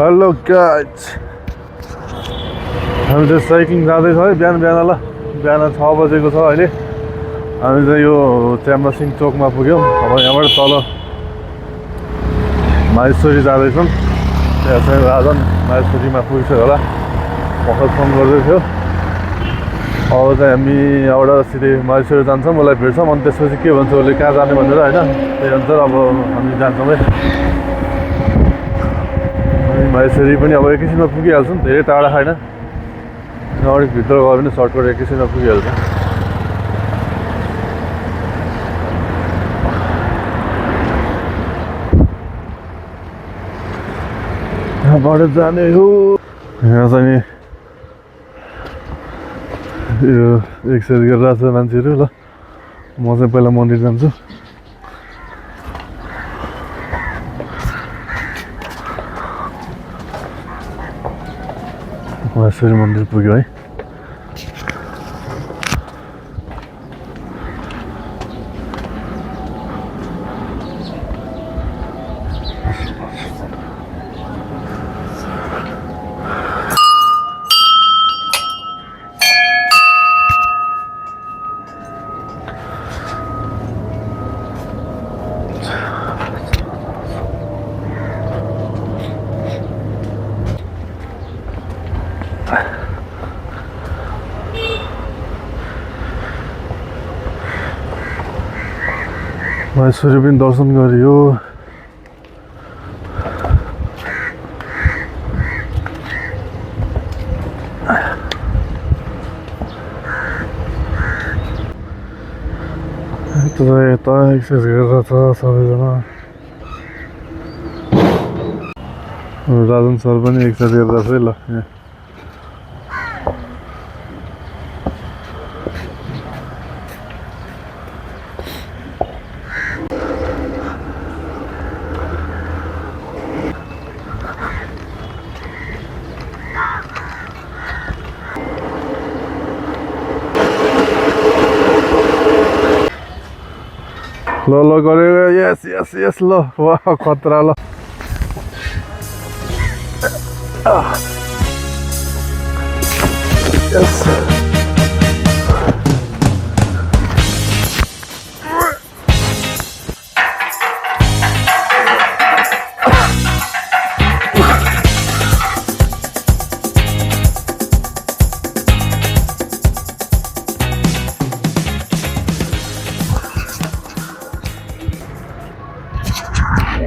Hello guys हामी चाहिँ cycling जाँदैछ है बिहान ल बिहान 6 बजेको छ अहिले हामी चाहिँ यो च्याम्बरसिंह चोकमा पुग्यौँ अब यहाँबाट तल माहेश्वरी जाँदैछौँ त्यहाँ चाहिँ राजन माहेश्वरीमा पुगिसक्यो होला भर्खर फोन गर्दै थियो अब चाहिँ हामी यहाँबाट सिधै माहेश्वरी जान्छौँ उसलाई भेट्छौँ अनि त्यसपछि के भन्छ उसले कहाँ जाने भनेर होइन त्यही अनुसार अब हामी जान्छौँ है माहेश्वरी पनि अब एकैछिनमा पुगिहाल्छौँ धेरै टाढा छैन अलिक भित्र गयो भने सर्टकट एकैछिनमा पुगिहाल्छ यहाँबाट जाने हो यहाँ चाहिँ यो एक्सर्साइज गरिरहेको छ मान्छेहरू ल म चाहिँ पहिला मन्दिर जान्छु माहेश्वरी मन्दिर पुग्यो है माहेश्वरी पनि दर्शन गरियो यता एक्सर्साइज गरेर छ सबैजना राजन सर पनि एक्सर्साइज गरेर छ है ल यहाँ ल गरेको यस यस यस ल वाह खतरा ल यस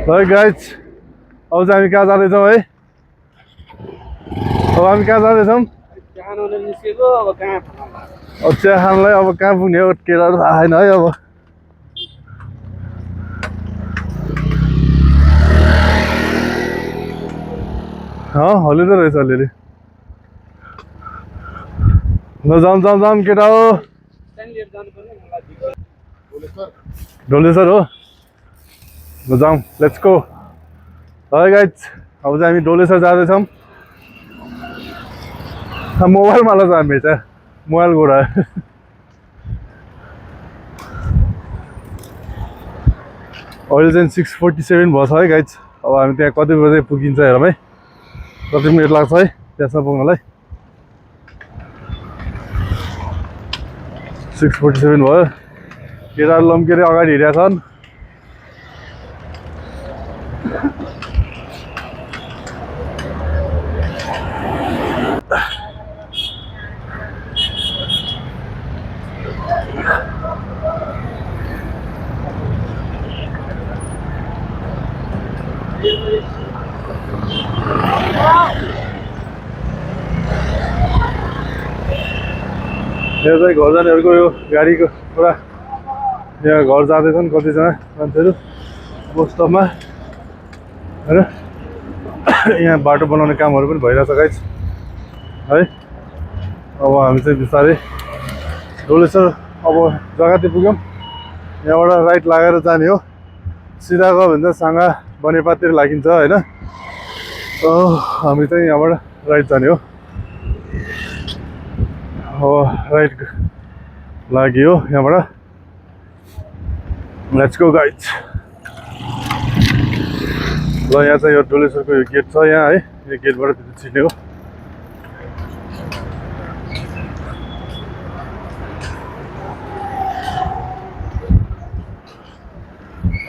है गाइज अब चाहिँ हामी कहाँ जाँदैछौँ है अब हामी कहाँ जाँदैछौँ अब चिया खानलाई अब कहाँ पुग्ने हो केटाहरू थाहा छैन है अब हल्लिँदो रहेछ अलिअलि ल जाउँ केटा हो ढोलेश्वर हो ल जाउँ लेट्स गो है गाइज अब चाहिँ हामी ढोलेश्वर जाँदैछौँ मोबाइलमा ल हामी चाहिँ मोबाइल गोडा अहिले चाहिँ 6:47 भएछ है गाइज अब हामी त्यहाँ कति बजे पुगिन्छ हेरौँ है कति मिनट लाग्छ है त्यहाँसम्म पुग्नलाई 6:47 भयो केटाहरू लम्केर अगाडि हिँडेका छन् यहाँ चाहिँ घर जानेहरूको यो गाडीको पुरा यहाँ घर जाँदैछन् कतिजना मान्छेहरू बस स्टपमा होइन यहाँ बाटो बनाउने कामहरू पनि भइरहेछ गाइज है अब हामी चाहिँ बिस्तारै ढोलेश्वर अब जग्गातिर पुग्यौँ यहाँबाट राइट लागेर जाने हो सिधा गयो भने चाहिँ साङ्गा बनेपातिर लागिन्छ होइन हामी चाहिँ यहाँबाट राइट जाने हो अब राइट लाग्यो यहाँबाट लेट्स गो गाइज ल यहाँ चाहिँ यो ढोलेश्वरको यो गेट छ यहाँ है यो गेटबाट भित्र छिर्ने हो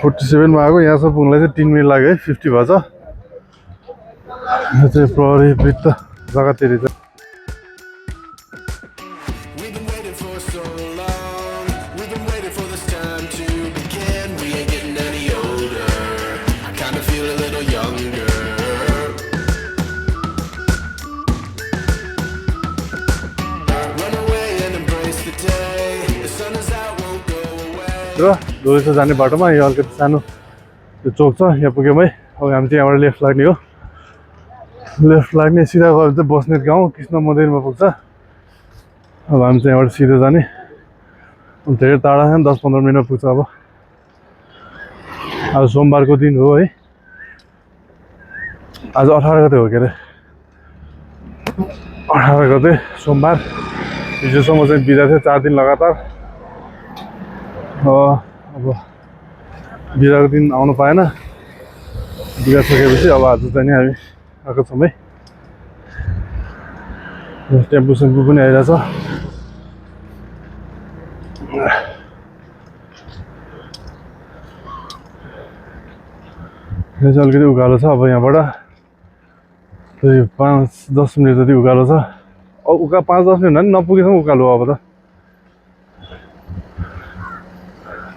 47 मा आएको यहाँसम्म पुग्नलाई चाहिँ 3 मिनेट लाग्यो है 50 भएछ यो चाहिँ प्रहरी वृत्त जग्गा तेरि छ र डोलेश्वर जाने बाटोमा यो अलिकति सानो त्यो चोक छ यहाँ पुग्यौँ है अब हामी चाहिँ यहाँबाट लेफ्ट लाग्ने हो लेफ्ट लाग्ने सिधा गयो भने चाहिँ बस्नेत गाउँ कृष्ण मन्दिरमा पुग्छ अब हामी चाहिँ यहाँबाट सिधा जाने धेरै टाढा छ 10-15 मिनटमा पुग्छ अब आज सोमबारको दिन हो है आज 18 गते हो के अरे 18 गते सोमबार हिजोसम्म चाहिँ बिदा थियो 4 दिन लगातार अब बिदाको दिन आउनु पाएन बिदा सकेपछि अब आज चाहिँ नि हामी आएको छौँ है टेम्पो सेम्पो पनि आइरहेछ यो चाहिँ अलिकति उकालो छ अब यहाँबाट 5-10 मिनट जति उकालो छ अब 5-10 मिनट नि नपुगेसम्म उकालो अब त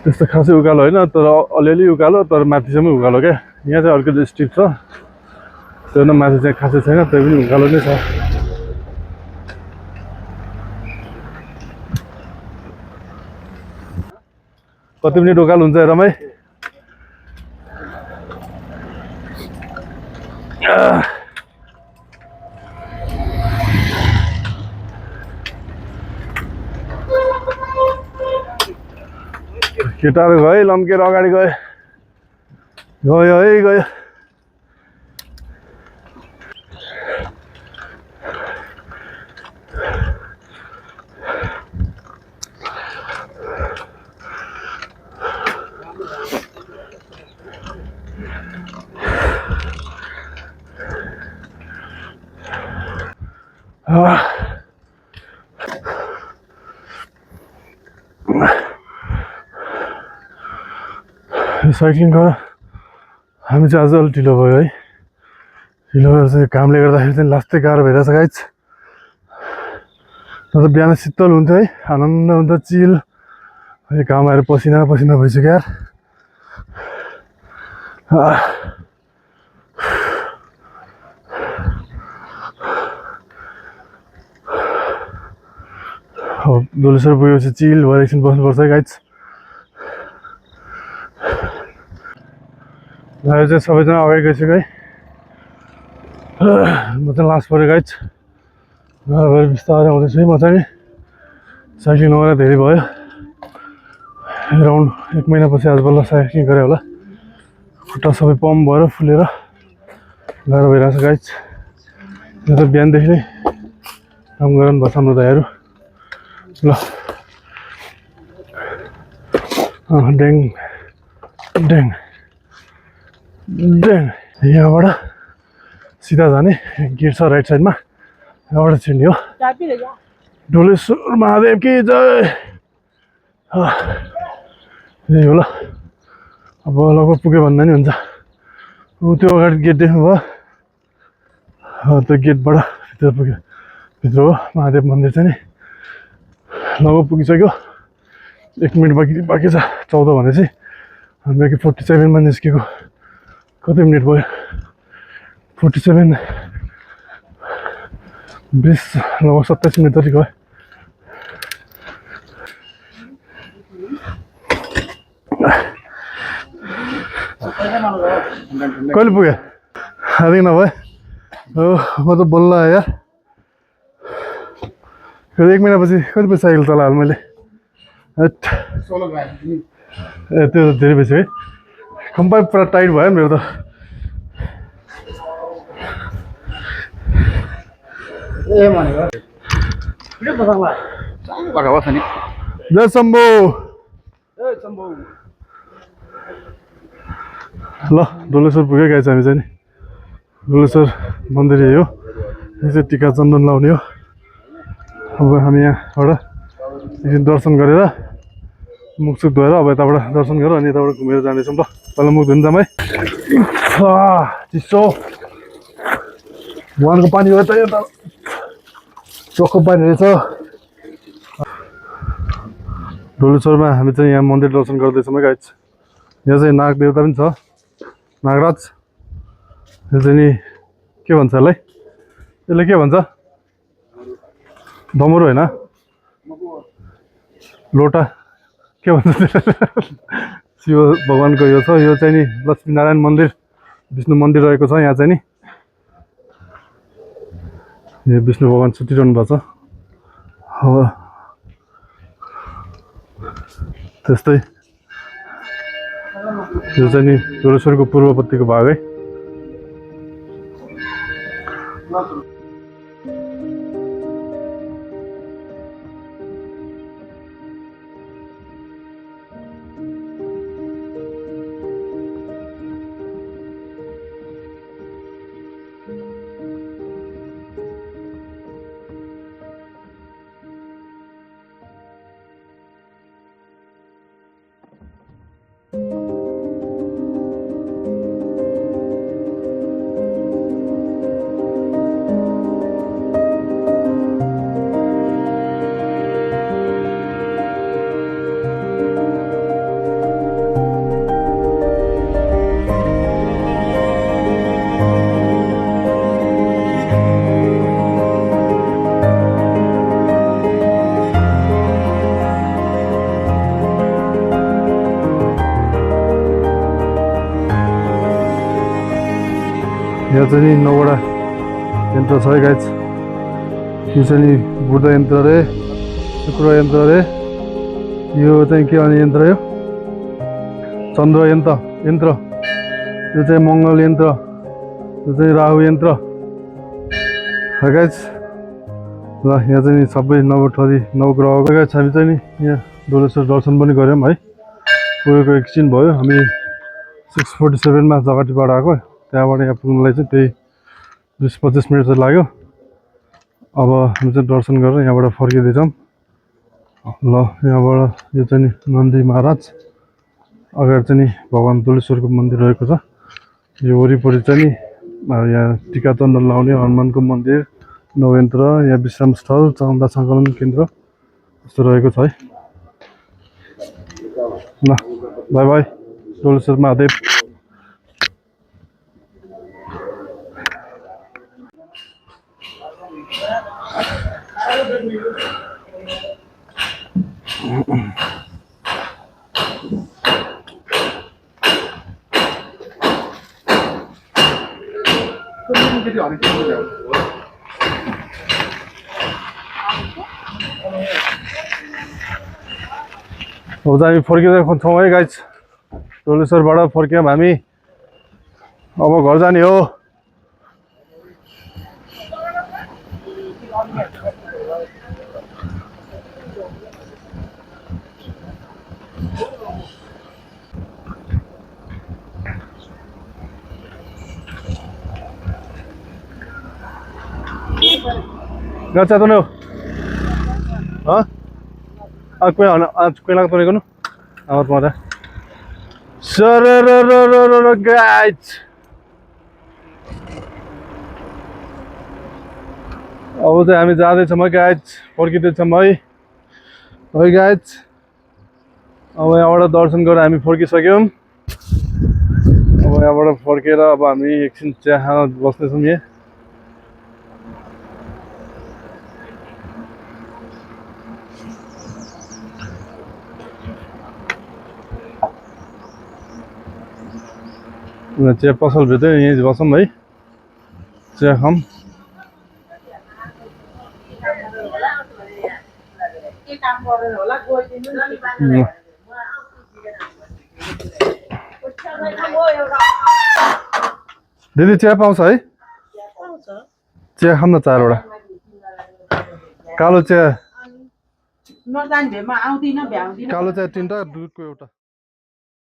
त्यस्तो खासै उकालो होइन तर अलिअलि उकालो तर माथिसम्म उकालो क्या यहाँ चाहिँ अलिकति स्टिप छ त्यो न माथि चाहिँ खासै छैन त्यही पनि उकालो नै छ कति मिनट उकालो हुन्छ हेरौँ है केटाहरू गयो लम्केर अगाडि गयो है गयो साइक्लिङ गर हामी चाहिँ आज अलिक ढिलो भयो है ढिलो भएर चाहिँ कामले गर्दाखेरि चाहिँ लास्टै गाह्रो भइरहेछ गाइज तर बिहान शीतल हुन्थ्यो है आनन्द हुन्थ्यो चिल अहिले काम आएर पसिना पसिना भइसक्यो यार अब डोलेश्वर पुगेपछि चिल भएर एकछिन बस्नुपर्छ है गाइज अहिले चाहिँ सबैजना अगाडि गइसक्यो है म चाहिँ लास्ट पऱ्यो गाइज घर बिस्तारै आउँदैछु है म चाहिँ साइक्लिङ नगरेर धेरै भयो अराउन्ड 1 महिनापछि आज बल्ल साइक्लिङ गरेँ होला खुट्टा सबै पम्प भएर फुलेर गाह्रो भइरहेछ गाइज यो त बिहानदेखि नै काम गराउनु पर्छ हाम्रो दाइहरू ल ड्याङ ड्याङ ड्याङ यहाँबाट सिधा जाने गेट छ राइट साइडमा यहाँबाट छिर्ने हो डोलेश्वर महादेव की जय यही हो ल अब लगभग पुग्यो भन्दा नि हुन्छ त्यो अगाडि गेट देख्नुभयो त्यो गेटबाट भित्र पुग्यो भित्र हो महादेव मन्दिर चाहिँ नि लगभग पुगिसक्यो 1 मिनट बाँकी छ 14 भनेपछि बाँकी 47 मा निस्केको कति मिनट भयो 47 20 लगभग 27 मिनट जति गयो कहिले पुग्यो आधी नभए हो म त बल्ल आयो यार 1 महिनापछि कति पैसा साइकल चलाएँ मैले ए त्यो धेरै भइसक्यो है खम्पाइ पुरा टाइट भयो मेरो त जय शम्भु ल डोलेश्वर पुग्यो गाइस हामी चाहिँ नि डोलेश्वर मन्दिर यही हो। यो चाहिँ टिका चन्दन लाउने हो। अब हामी यहाँबाट एकदिन दर्शन गरेर मुखसुख धोएर अब यताबाट दर्शन गरेर अनि यताबाट घुमेर जाँदैछौँ। ल पहिला मुख धुन्छौँ है। चिसो भगवानको पानी हो त यो त चोखो पानी रहेछ। डोलेश्वरमा हामी चाहिँ यहाँ मन्दिर दर्शन गर्दैछौँ है गाइज। यहाँ चाहिँ नाग देवता पनि छ, नागराज। यो चाहिँ नि के भन्छ यसलाई, यसले के भन्छ? डमरू होइन, लोटा के भन्छ शिव भगवानको यो छ। यो चाहिँ नि लक्ष्मीनारायण मन्दिर, विष्णु मन्दिर रहेको छ यहाँ चाहिँ नि। यो विष्णु भगवान सुतिरहनु भएको छ। अब त्यस्तै यो चाहिँ नि डोलेश्वरको पूर्वपट्टिको भाग है। यहाँ चाहिँ नि 9वटा यन्त्र छ है गाइज। यो चाहिँ नि बुध यन्त्र रे, शुक्र यन्त्र रे, यो चाहिँ के भन्ने यन्त्र हो, चन्द्र यन्त्र, यो चाहिँ मङ्गल यन्त्र, यो चाहिँ राहु यन्त्र है गाइज। ल यहाँ चाहिँ नि सबै 9 थरी 9 ग्रहको गाइज। हामी चाहिँ नि यहाँ डोलेश्वर दर्शन पनि गऱ्यौँ है। पुगेको एकछिन भयो। हामी 6:47 जगटीबाट आएको, त्यहाँबाट यहाँ पुग्नुलाई चाहिँ त्यही 20-25 मिनट चाहिँ लाग्यो। अब हामी चाहिँ दर्शन गरेर यहाँबाट फर्किँदैछौँ। ल यहाँबाट यो चाहिँ नि नन्दी महाराज, अगाडि चाहिँ नि भगवान डोलेश्वरको मन्दिर रहेको छ। यो वरिपरि चाहिँ नि यहाँ टिका चन्दन लाउने हनुमानको मन्दिर, नवयन्त्र, यहाँ विश्राम स्थल, चन्दा सङ्कलन केन्द्र यस्तो रहेको छ है। ल बाई बाई डोलेश्वर महादेव। अब चाहिँ हामी फर्किँदै छौँ है गाइज। डोलेश्वरबाट फर्क्यौँ हामी, अब घर जाने हो। Grazie a tu, Neo. ¿Ah? Cuidado, cuidado con el Vamos a matar. Guys. अब चाहिँ हामी जाँदैछौँ है गाइज, फर्किँदैछौँ है गाइज। अब यहाँबाट दर्शन गरेर हामी फर्किसक्यौँ। अब यहाँबाट फर्केर अब हामी एकछिन चिया खान बस्दैछौँ यहाँ। चिया पसल भित्रै यहीँ बसौँ है, चिया खाऊँ। दिदी चिया पाउँछ है? चिया खाऊँ न 4वटा। कालो चिया, कालो चिया 3टा, दुधको एउटा।